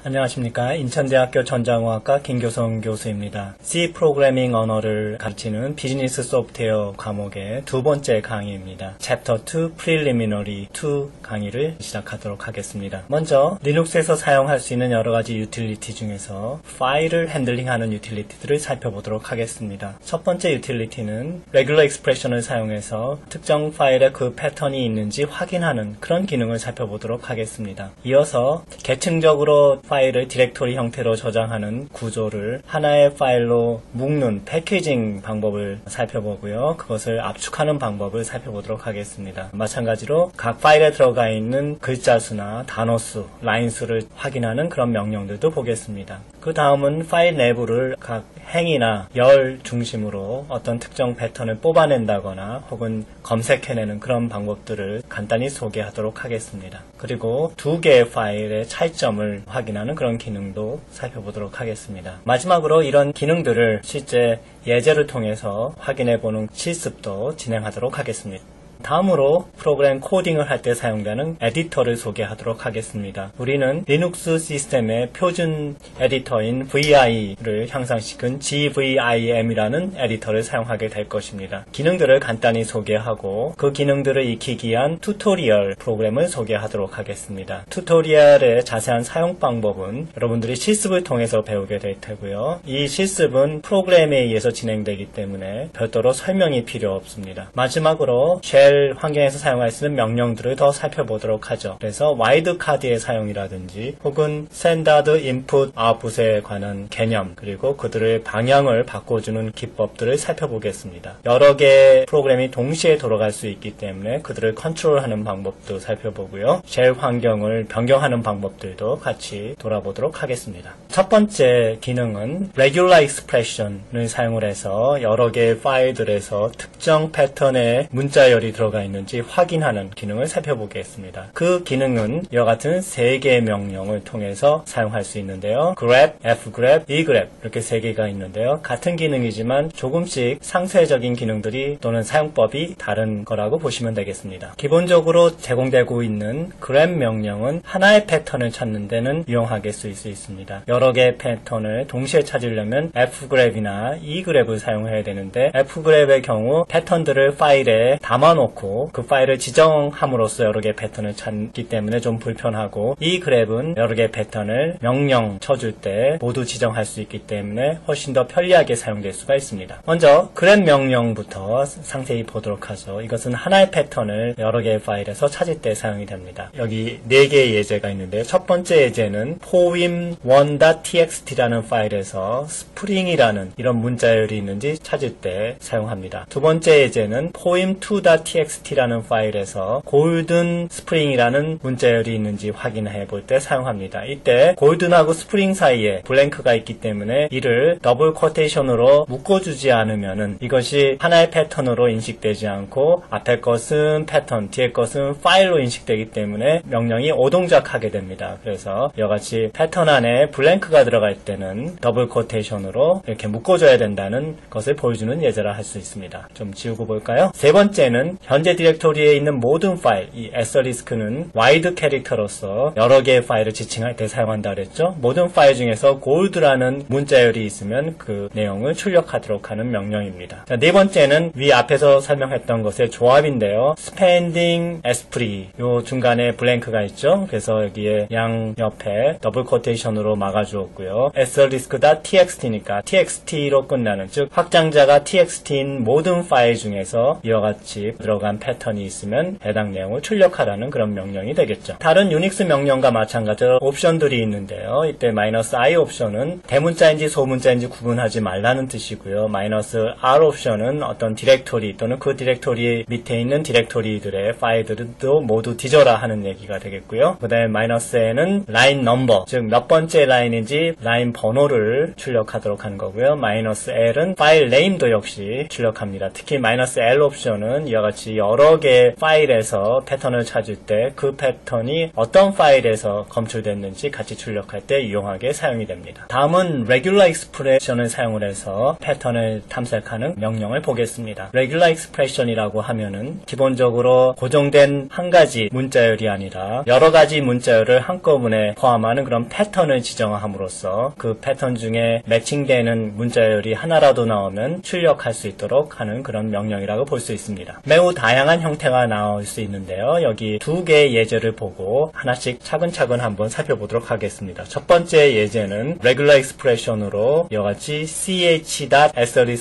안녕하십니까. 인천대학교 전자공학과 김교성 교수입니다. C 프로그래밍 언어를 가르치는 비즈니스 소프트웨어 과목의 두 번째 강의입니다. 챕터 2 Preliminary 2 강의를 시작하도록 하겠습니다. 먼저 리눅스에서 사용할 수 있는 여러가지 유틸리티 중에서 파일을 핸들링하는 유틸리티들을 살펴보도록 하겠습니다. 첫 번째 유틸리티는 레귤러 익스프레션을 사용해서 특정 파일에 그 패턴이 있는지 확인하는 그런 기능을 살펴보도록 하겠습니다. 이어서 계층적으로 파일을 디렉토리 형태로 저장하는 구조를 하나의 파일로 묶는 패키징 방법을 살펴보고요. 그것을 압축하는 방법을 살펴보도록 하겠습니다. 마찬가지로 각 파일에 들어가 있는 글자 수나 단어 수, 라인 수를 확인하는 그런 명령들도 보겠습니다. 그 다음은 파일 내부를 각 행이나 열 중심으로 어떤 특정 패턴을 뽑아낸다거나 혹은 검색해내는 그런 방법들을 간단히 소개하도록 하겠습니다. 그리고 두 개의 파일의 차이점을 확인하는 그런 기능도 살펴보도록 하겠습니다. 마지막으로 이런 기능들을 실제 예제를 통해서 확인해보는 실습도 진행하도록 하겠습니다. 다음으로 프로그램 코딩을 할 때 사용되는 에디터를 소개하도록 하겠습니다. 우리는 리눅스 시스템의 표준 에디터인 VI를 향상시킨 GVIM이라는 에디터를 사용하게 될 것입니다. 기능들을 간단히 소개하고 그 기능들을 익히기 위한 튜토리얼 프로그램을 소개하도록 하겠습니다. 튜토리얼의 자세한 사용 방법은 여러분들이 실습을 통해서 배우게 될 테고요. 이 실습은 프로그램에 의해서 진행되기 때문에 별도로 설명이 필요 없습니다. 마지막으로 쉘 환경에서 사용할 수 있는 명령들을 더 살펴보도록 하죠. 그래서 와일드카드의 사용이라든지 혹은 스탠다드 인풋 아웃풋에 관한 개념 그리고 그들의 방향을 바꿔주는 기법들을 살펴보겠습니다. 여러 개의 프로그램이 동시에 돌아갈 수 있기 때문에 그들을 컨트롤하는 방법도 살펴보고요. 쉘 환경을 변경하는 방법들도 같이 돌아보도록 하겠습니다. 첫 번째 기능은 Regular Expression을 사용을 해서 여러 개의 파일들에서 특정 패턴의 문자열이 들어가 있는지 확인하는 기능을 살펴보겠습니다. 그 기능은 이와 같은 세 개의 명령을 통해서 사용할 수 있는데요. grep, fgrep, egrep 이렇게 세 개가 있는데요. 같은 기능이지만 조금씩 상세적인 기능들이 또는 사용법이 다른 거라고 보시면 되겠습니다. 기본적으로 제공되고 있는 grep 명령은 하나의 패턴을 찾는 데는 이용하게 쓸 수 있습니다. 여러 개의 패턴을 동시에 찾으려면 fgrep이나 egrep을 사용해야 되는데 fgrep의 경우 패턴들을 파일에 담아놓고 그 파일을 지정함으로써 여러 개의 패턴을 찾기 때문에 좀 불편하고 이 그랩은 여러 개의 패턴을 명령 쳐줄 때 모두 지정할 수 있기 때문에 훨씬 더 편리하게 사용될 수가 있습니다. 먼저 그랩 명령부터 상세히 보도록 하죠. 이것은 하나의 패턴을 여러 개의 파일에서 찾을 때 사용이 됩니다. 여기 4개의 예제가 있는데 첫 번째 예제는 poem1.txt라는 파일에서 spring이라는 이런 문자열이 있는지 찾을 때 사용합니다. 두 번째 예제는 poem2.txt라는 파일에서 골든 스프링이라는 문자열이 있는지 확인해 볼 때 사용합니다. 이때 골든하고 스프링 사이에 블랭크가 있기 때문에 이를 더블 쿼테이션으로 묶어주지 않으면은 이것이 하나의 패턴으로 인식되지 않고 앞에 것은 패턴, 뒤에 것은 파일로 인식되기 때문에 명령이 오동작하게 됩니다. 그래서 이와같이 패턴 안에 블랭크가 들어갈 때는 더블 쿼테이션으로 이렇게 묶어줘야 된다는 것을 보여주는 예제라 할 수 있습니다. 좀 지우고 볼까요? 세 번째는 현재 디렉토리에 있는 모든 파일, 이 asterisk는 와이드 캐릭터로서 여러 개의 파일을 지칭할 때 사용한다 그랬죠. 모든 파일 중에서 gold라는 문자열이 있으면 그 내용을 출력하도록 하는 명령입니다. 자, 네 번째는 위 앞에서 설명했던 것의 조합인데요. spending esprit, 요 중간에 블랭크가 있죠. 그래서 여기에 양 옆에 더블 쿼테이션으로 막아주었고요. asterisk.txt니까 txt로 끝나는, 즉 확장자가 txt인 모든 파일 중에서 이와 같이 들어간 패턴이 있으면 해당 내용을 출력하라는 그런 명령이 되겠죠. 다른 유닉스 명령과 마찬가지로 옵션들이 있는데요. 이때 -i 옵션은 대문자인지 소문자인지 구분하지 말라는 뜻이고요. -r 옵션은 어떤 디렉토리 또는 그 디렉토리 밑에 있는 디렉토리들의 파일들도 모두 뒤져라 하는 얘기가 되겠고요. 그 다음에 -n은 라인 넘버, 즉 몇 번째 라인인지 라인 번호를 출력하도록 하는 거고요. -l은 파일 네임도 역시 출력합니다. 특히 -l 옵션은 이와 같이 같이 여러 개의 파일에서 패턴을 찾을 때 그 패턴이 어떤 파일에서 검출됐는지 같이 출력할 때 유용하게 사용이 됩니다. 다음은 regular expression을 사용을 해서 패턴을 탐색하는 명령을 보겠습니다. regular expression이라고 하면은 기본적으로 고정된 한 가지 문자열이 아니라 여러 가지 문자열을 한꺼번에 포함하는 그런 패턴을 지정함으로써 그 패턴 중에 매칭되는 문자열이 하나라도 나오면 출력할 수 있도록 하는 그런 명령이라고 볼 수 있습니다. 매우 다양한 형태가 나올 수 있는데요. 여기 두 개의 예제를 보고 하나씩 차근차근 한번 살펴보도록 하겠습니다. 첫 번째 예제는 regular expression으로 이와 같이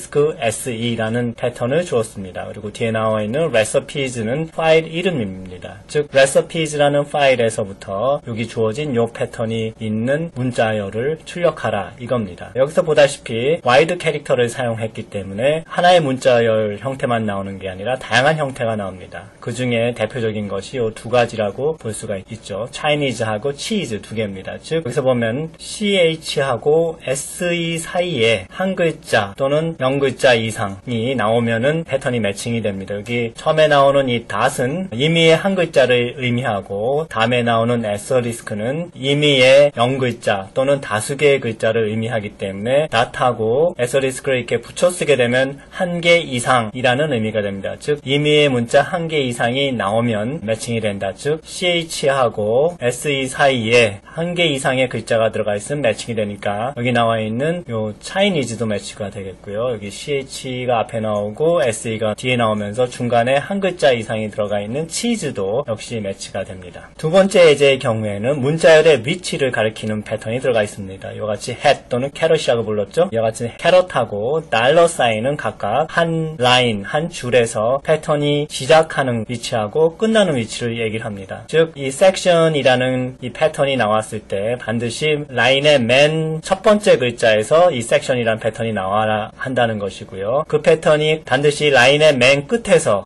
ch.*se라는 패턴을 주었습니다. 그리고 뒤에 나와 있는 recipes는 파일 이름입니다. 즉 recipes라는 파일에서부터 여기 주어진 이 패턴이 있는 문자열을 출력하라 이겁니다. 여기서 보다시피 wide 캐릭터를 사용했기 때문에 하나의 문자열 형태만 나오는 게 아니라 다양한 형태가 나옵니다. 그 중에 대표적인 것이 이 두 가지라고 볼 수가 있죠. Chinese하고 cheese 두 개입니다. 즉 여기서 보면 ch하고 se 사이에 한 글자 또는 0글자 이상이 나오면은 패턴이 매칭이 됩니다. 여기 처음에 나오는 이 dot은 임의의 한 글자를 의미하고 다음에 나오는 asterisk는 임의의 0글자 또는 다수 개의 글자를 의미하기 때문에 dot하고 asterisk를 이렇게 붙여 쓰게 되면 한 개 이상이라는 의미가 됩니다. 즉 임의의 문자 한 개 이상이 나오면 매칭이 된다. 즉 ch하고 se 사이에 한 개 이상의 글자가 들어가 있으면 매칭이 되니까 여기 나와 있는 요 Chinese도 매치가 되겠고요. 여기 ch가 앞에 나오고 se가 뒤에 나오면서 중간에 한 글자 이상이 들어가 있는 cheese도 역시 매치가 됩니다. 두 번째 예제의 경우에는 문자열의 위치를 가리키는 패턴이 들어가 있습니다. 이와 같이 hat 또는 carrot이라고 불렀죠. 이와 같이 carrot하고 달러 사인은 각각 한 라인, 한 줄에서 패턴이 시작하는 위치하고 끝나는 위치를 얘기를 합니다. 즉 이 section이라는 이 패턴이 나왔을 때 반드시 라인의 맨 첫 번째 글자에서 이 section이라는 패턴이 나와야 한다는 것이고요. 그 패턴이 반드시 라인의 맨 끝에서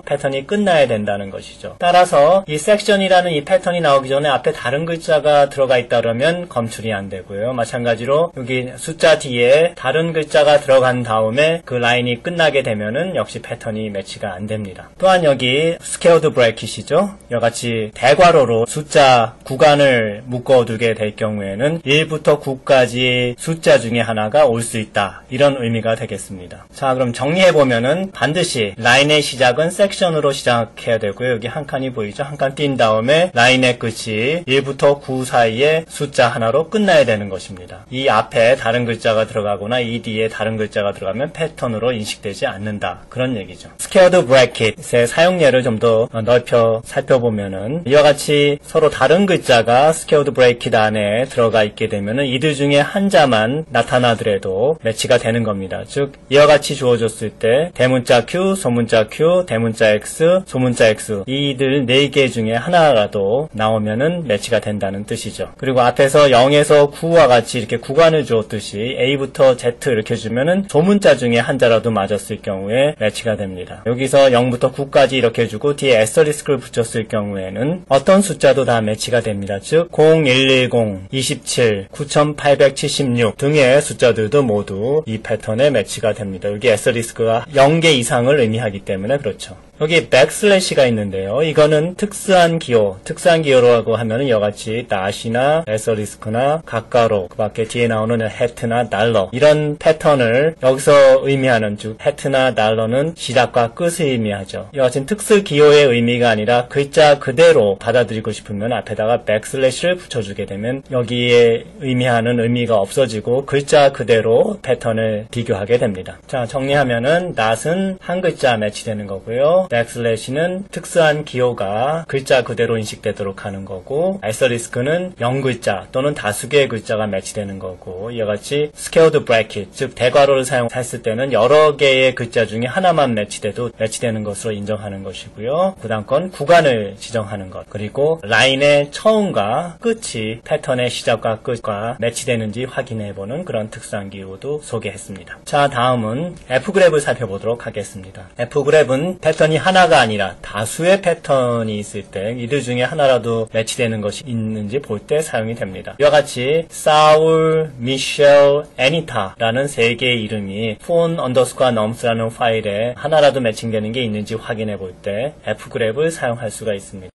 패턴이 끝나야 된다는 것이죠. 따라서 이 section이라는 이 패턴이 나오기 전에 앞에 다른 글자가 들어가 있다 그러면 검출이 안 되고요. 마찬가지로 여기 숫자 뒤에 다른 글자가 들어간 다음에 그 라인이 끝나게 되면은 역시 패턴이 매치가 안 됩니다. 또한 여기 squared bracket이죠. 이와 같이 대괄호로 숫자 구간을 묶어두게 될 경우에는 1부터 9까지 숫자 중에 하나가 올 수 있다. 이런 의미가 되겠습니다. 자, 그럼 정리해보면은 반드시 라인의 시작은 섹션으로 시작해야 되고요. 여기 한 칸이 보이죠? 한 칸 띈 다음에 라인의 끝이 1부터 9 사이에 숫자 하나로 끝나야 되는 것입니다. 이 앞에 다른 글자가 들어가거나 이 뒤에 다른 글자가 들어가면 패턴으로 인식되지 않는다. 그런 얘기죠. squared bracket의 사용례를 좀 더 넓혀 살펴보면은 이와 같이 서로 다른 글자가 squared bracket 안에 들어가 있게 되면은 이들 중에 한 자만 나타나더라도 매치가 되는 겁니다. 즉 이와 같이 주어졌을 때 대문자 Q, 소문자 Q, 대문자 X, 소문자 X 이들 4개 중에 하나라도 나오면은 매치가 된다는 뜻이죠. 그리고 앞에서 0에서 9와 같이 이렇게 구간을 주었듯이 A부터 Z 이렇게 주면은 소문자 중에 한 자라도 맞았을 경우에 매치가 됩니다. 여기서 0부터 9까지 이렇게 주고 뒤에 에스터리스크를 붙였을 경우에는 어떤 숫자도 다 매치가 됩니다. 즉 0110, 27, 9876 등의 숫자들도 모두 이 패턴에 매치가 됩니다. 여기 에스터리스크가 0개 이상을 의미하기 때문에 그렇죠. 여기 백슬래시가 있는데요. 이거는 특수한 기호라고 하면은 이와 같이 dot이나 에스터리스크나 가까로 그 밖에 뒤에 나오는 hat나 달러 이런 패턴을 여기서 의미하는 즉 hat나 달러는 시작과 끝을 의미하죠. 이와 같은 특수 기호의 의미가 아니라 글자 그대로 받아들이고 싶으면 앞에다가 백슬래시를 붙여주게 되면 여기에 의미하는 의미가 없어지고 글자 그대로 패턴을 비교하게 됩니다. 자, 정리하면은 dot은 한 글자 매치되는 거고요. 백슬래시는 특수한 기호가 글자 그대로 인식되도록 하는 거고 에스터리스크는 0글자 또는 다수 개의 글자가 매치되는 거고 이와 같이 squared bracket 즉 대괄호를 사용했을 때는 여러 개의 글자 중에 하나만 매치돼도 매치되는 것으로 인정하는 것이고요. 그 다음 건 구간을 지정하는 것 그리고 라인의 처음과 끝이 패턴의 시작과 끝과 매치되는지 확인해보는 그런 특수한 기호도 소개했습니다. 자, 다음은 F그랩을 살펴보도록 하겠습니다. F그랩은 패턴이 하나가 아니라 다수의 패턴이 있을 때 이들 중에 하나라도 매치되는 것이 있는지 볼 때 사용이 됩니다. 이와 같이 사울, 미셸, 애니타라는 세 개의 이름이 phone_nums라는 파일에 하나라도 매칭되는 게 있는지 확인해 볼 때 fgrep을 사용할 수가 있습니다.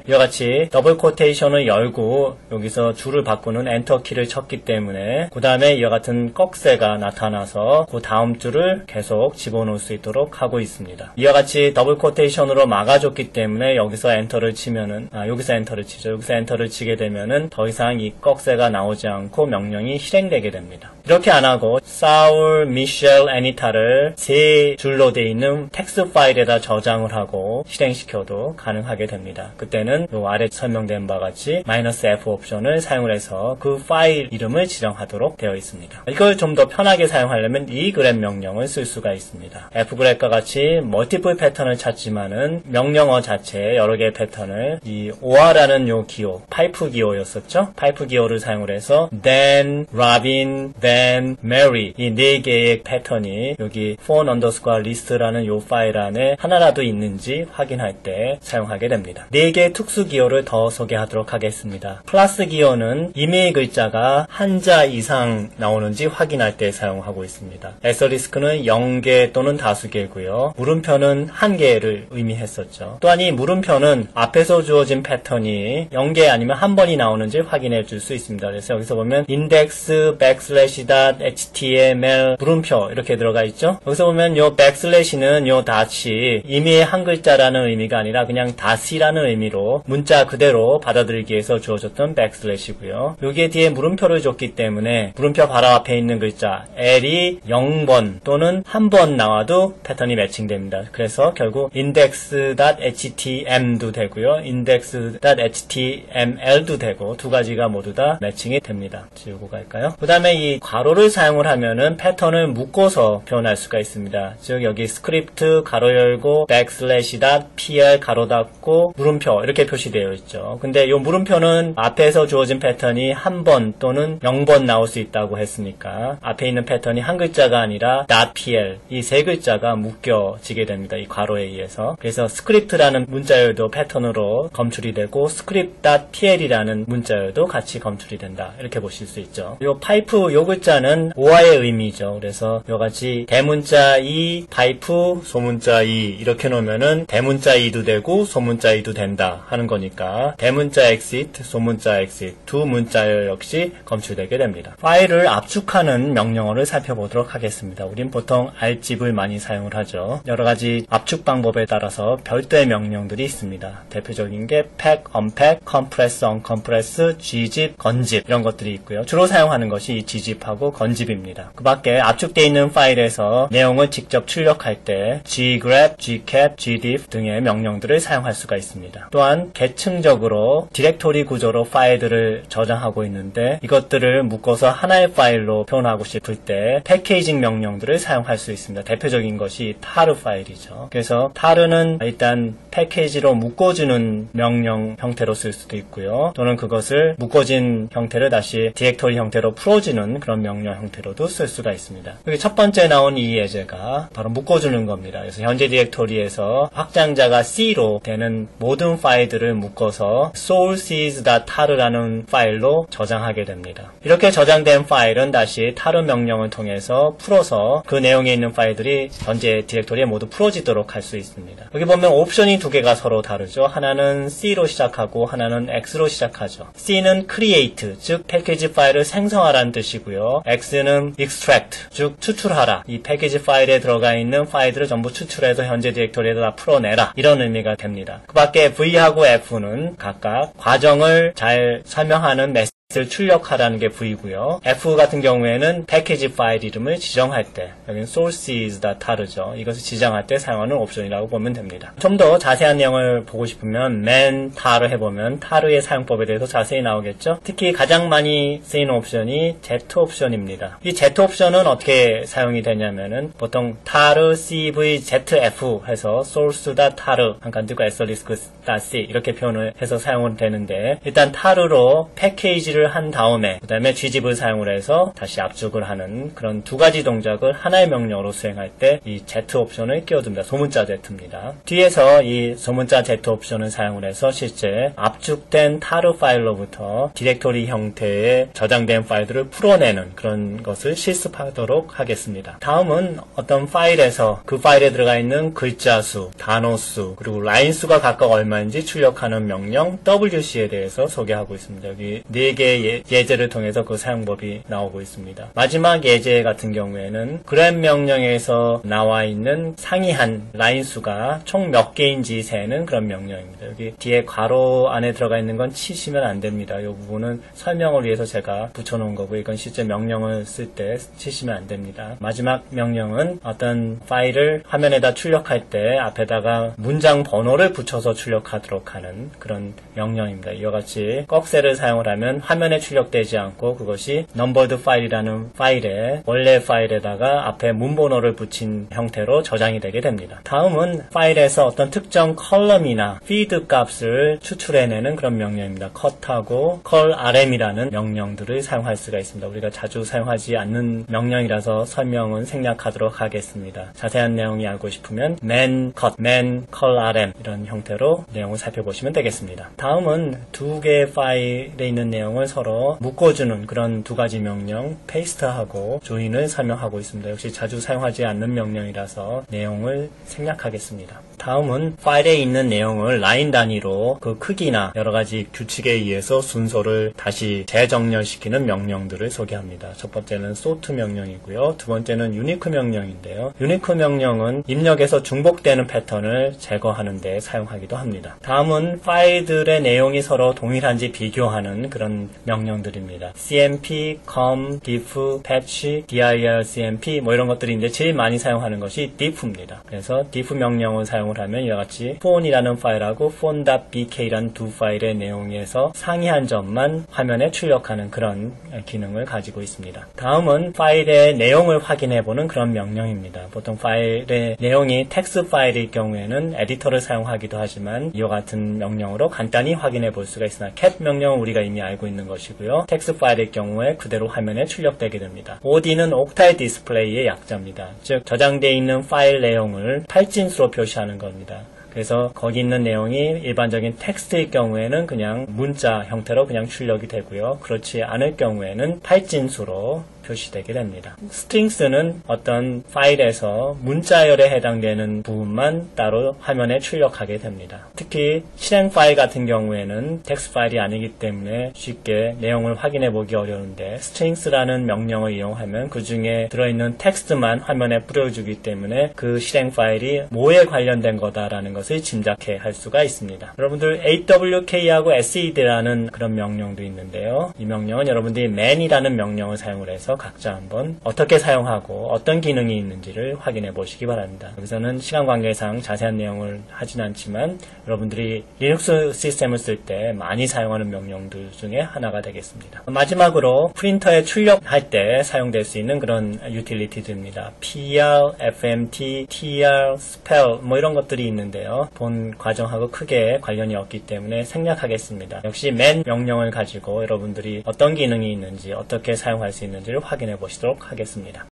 이와 같이 더블 코테이션을 열고 여기서 줄을 바꾸는 엔터 키를 쳤기 때문에 그 다음에 이와 같은 꺽쇠가 나타나서 그 다음 줄을 계속 집어넣을 수 있도록 하고 있습니다. 이와 같이 더블 코테이션으로 막아줬기 때문에 여기서 엔터를 치면은 여기서 엔터를 치죠. 여기서 엔터를 치게 되면은 더 이상 이 꺽쇠가 나오지 않고 명령이 실행되게 됩니다. 이렇게 안 하고 사울, 미셸, 애니타를 세 줄로 되어 있는 텍스트 파일에다 저장을 하고 실행시켜도 가능하게 됩니다. 그때는 요 아래 설명된 바와 같이 -F 옵션을 사용을 해서 그 파일 이름을 지정하도록 되어 있습니다. 이걸 좀 더 편하게 사용하려면 이 grep 명령을 쓸 수가 있습니다. fgrep과 같이 멀티플 패턴을 찾지만은 명령어 자체에 여러 개의 패턴을 이 or라는 요 기호, 파이프 기호였었죠? 파이프 기호를 사용을 해서 then, Robin, then, Mary 이 네 개의 패턴이 여기 phone_list라는 요 파일 안에 하나라도 있는지 확인할 때 사용하게 됩니다. 네 개의 특수 기호를 더 소개하도록 하겠습니다. 플러스 기호는 이메일 글자가 한자 이상 나오는지 확인할 때 사용하고 있습니다. 애서리스크는 0개 또는 다수개고요. 물음표는 1개를 의미했었죠. 또한 이 물음표는 앞에서 주어진 패턴이 0개 아니면 한 번이 나오는지 확인해 줄 수 있습니다. 그래서 여기서 보면 index /html 물음표 이렇게 들어가 있죠. 여기서 보면 요 백슬래시는 요 닷이 이미의 한 글자라는 의미가 아니라 그냥 닷이라는 의미로 문자 그대로 받아들이기 위해서 주어졌던 백슬래시고요. 여기에 뒤에 물음표를 줬기 때문에 물음표 바로 앞에 있는 글자 L이 0번 또는 한 번 나와도 패턴이 매칭됩니다. 그래서 결국 index.htm도 되고요. index.html도 되고 두 가지가 모두 다 매칭이 됩니다. 지우고 갈까요? 그 다음에 이 괄호를 사용을 하면은 패턴을 묶어서 표현할 수가 있습니다. 즉 여기 스크립트 가로 열고 \pl 가로 닫고 물음표 이렇게 표시되어 있죠. 근데 이 물음표는 앞에서 주어진 패턴이 한 번 또는 0번 나올 수 있다고 했으니까 앞에 있는 패턴이 한 글자가 아니라 .pl 이 세 글자가 묶여지게 됩니다. 이 괄호에 의해서. 그래서 스크립트라는 문자열도 패턴으로 검출이 되고 script.pl이라는 문자열도 같이 검출이 된다. 이렇게 보실 수 있죠. 이 파이프 요 글자는 오화의 의미죠. 그래서 이같이 대문자 2, 파이프, 소문자 2 이렇게 놓으면은 대문자 2도 되고 소문자 2도 된다 하는 거니까 대문자 exit, 소문자 exit 두 문자열 역시 검출되게 됩니다. 파일을 압축하는 명령어를 살펴보도록 하겠습니다. 우린 보통 alt집을 많이 사용을 하죠. 여러 가지 압축 방법에 따라서 별도의 명령들이 있습니다. 대표적인 게 pack, unpack, compress, uncompress, gzip, 건집 이런 것들이 있고요. 주로 사용하는 것이 이 gzip하고 건집입니다. 그 밖에 압축되어 있는 파일에서 내용을 직접 출력할 때 ggrep, gcat, gdiff 등의 명령들을 사용할 수가 있습니다. 또한 계층적으로 디렉토리 구조로 파일들을 저장하고 있는데 이것들을 묶어서 하나의 파일로 표현하고 싶을 때 패키징 명령들을 사용할 수 있습니다. 대표적인 것이 tar 파일이죠. 그래서 tar는 일단 패키지로 묶어주는 명령 형태로 쓸 수도 있고요. 또는 그것을 묶어진 형태를 다시 디렉토리 형태로 풀어주는 그런 명령 형태로도 쓸 수가 있습니다. 여기 첫 번째 나온 이 예제가 바로 묶어주는 겁니다. 그래서 현재 디렉토리에서 확장자가 C로 되는 모든 파일들을 묶어서 sources.tar라는 파일로 저장하게 됩니다. 이렇게 저장된 파일은 다시 tar 명령을 통해서 풀어서 그 내용에 있는 파일들이 현재 디렉토리에 모두 풀어지도록 할 수 있습니다. 여기 보면 옵션이 두 개가 서로 다르죠. 하나는 C로 시작하고 하나는 X로 시작하죠. C는 create, 즉 패키지 파일을 생성하라는 뜻이고요. X는 extract, 즉 추출하라. 이 패키지 파일에 들어가 있는 파일들을 전부 추출해서 현재 디렉토리에다 다 풀어내라. 이런 의미가 됩니다. 그 밖에 V하고 F는 각각 과정을 잘 설명하는 메시지를 출력하라는 게 V고요. F 같은 경우에는 패키지 파일 이름을 지정할 때 여기는 sources.tar죠. 이것을 지정할 때 사용하는 옵션이라고 보면 됩니다. 좀 더 자세한 내용을 보고 싶으면 man tar 해보면 tar의 사용법에 대해서 자세히 나오겠죠. 특히 가장 많이 쓰이는 옵션이 Z 옵션입니다. 이 Z 옵션은 어떻게 사용이 되냐면은 보통 tar cvzf 해서 source.tar 한 칸 띄고 asterisk.c 이렇게 표현을 해서 사용은 되는데 일단 tar로 패키지를 표시를 한 다음에 그 다음에 쥐집을 사용을 해서 다시 압축을 하는 그런 두 가지 동작을 하나의 명령으로 수행할 때 이 Z 옵션을 끼워줍니다. 소문자 Z입니다. 뒤에서 이 소문자 Z 옵션을 사용을 해서 실제 압축된 타르 파일로부터 디렉토리 형태의 저장된 파일들을 풀어내는 그런 것을 실습하도록 하겠습니다. 다음은 어떤 파일에서 그 파일에 들어가 있는 글자 수, 단어 수, 그리고 라인 수가 각각 얼마인지 출력하는 명령 WC에 대해서 소개하고 있습니다. 여기 4개의 예제를 통해서 그 사용법이 나오고 있습니다. 마지막 예제 같은 경우에는 그램 명령에서 나와 있는 상이한 라인 수가 총 몇 개인지 세는 그런 명령입니다. 여기 뒤에 괄호 안에 들어가 있는 건 치시면 안 됩니다. 이 부분은 설명을 위해서 제가 붙여놓은 거고 이건 실제 명령을 쓸 때 치시면 안 됩니다. 마지막 명령은 어떤 파일을 화면에다 출력할 때 앞에다가 문장 번호를 붙여서 출력하도록 하는 그런 명령입니다. 이와 같이 꺽쇠를 사용을 하면 화면에 출력되지 않고 그것이 넘버드 파일이라는 파일에 원래 파일에다가 앞에 문번호를 붙인 형태로 저장이 되게 됩니다. 다음은 파일에서 어떤 특정 컬럼이나 피드 값을 추출해내는 그런 명령입니다. 컷하고 colRM이라는 명령들을 사용할 수가 있습니다. 우리가 자주 사용하지 않는 명령이라서 설명은 생략하도록 하겠습니다. 자세한 내용이 알고 싶으면 man cut, man colRM 이런 형태로 내용을 살펴보시면 되겠습니다. 다음은 두 개의 파일에 있는 내용을 서로 묶어주는 그런 두 가지 명령 paste하고 join을 설명하고 있습니다. 역시 자주 사용하지 않는 명령이라서 내용을 생략하겠습니다. 다음은 파일에 있는 내용을 라인 단위로 그 크기나 여러가지 규칙에 의해서 순서를 다시 재정렬시키는 명령들을 소개합니다. 첫 번째는 sort 명령이고요. 두 번째는 unique 명령인데요. unique 명령은 입력에서 중복되는 패턴을 제거하는 데 사용하기도 합니다. 다음은 파일들의 내용이 서로 동일한지 비교하는 그런 명령들입니다. cmp, com, diff, patch, dir, cmp 뭐 이런 것들인데 제일 많이 사용하는 것이 diff입니다. 그래서 diff 명령을 사용을 하면 이와 같이 phone이라는 파일하고 phone.bk라는 두 파일의 내용에서 상이한 점만 화면에 출력하는 그런 기능을 가지고 있습니다. 다음은 파일의 내용을 확인해보는 그런 명령입니다. 보통 파일의 내용이 텍스트 파일일 경우에는 에디터를 사용하기도 하지만 이와 같은 명령으로 간단히 확인해 볼 수가 있으나 cat 명령은 우리가 이미 알고 있는 것이고요. 텍스트 파일일 경우에 그대로 화면에 출력되게 됩니다. OD는 옥탈 디스플레이의 약자입니다. 즉 저장되어 있는 파일 내용을 8진수로 표시하는 겁니다. 그래서 거기 있는 내용이 일반적인 텍스트일 경우에는 그냥 문자 형태로 그냥 출력이 되고요. 그렇지 않을 경우에는 8진수로 표시되게 됩니다. 스트링스는 어떤 파일에서 문자열에 해당되는 부분만 따로 화면에 출력하게 됩니다. 특히 실행 파일 같은 경우에는 텍스트 파일이 아니기 때문에 쉽게 내용을 확인해 보기 어려운데 스트링스라는 명령을 이용하면 그 중에 들어있는 텍스트만 화면에 뿌려주기 때문에 그 실행 파일이 뭐에 관련된 거다라는 것을 짐작해 할 수가 있습니다. 여러분들 awk하고 sed라는 그런 명령도 있는데요. 이 명령은 여러분들이 man이라는 명령을 사용을 해서 각자 한번 어떻게 사용하고 어떤 기능이 있는지를 확인해 보시기 바랍니다. 여기서는 시간 관계상 자세한 내용을 하진 않지만 여러분들이 리눅스 시스템을 쓸 때 많이 사용하는 명령들 중에 하나가 되겠습니다. 마지막으로 프린터에 출력할 때 사용될 수 있는 그런 유틸리티들입니다. PR, FMT, TR, spell 뭐 이런 것들이 있는데요. 본 과정하고 크게 관련이 없기 때문에 생략하겠습니다. 역시 man 명령을 가지고 여러분들이 어떤 기능이 있는지 어떻게 사용할 수 있는지를 확인해 보시도록 하겠습니다.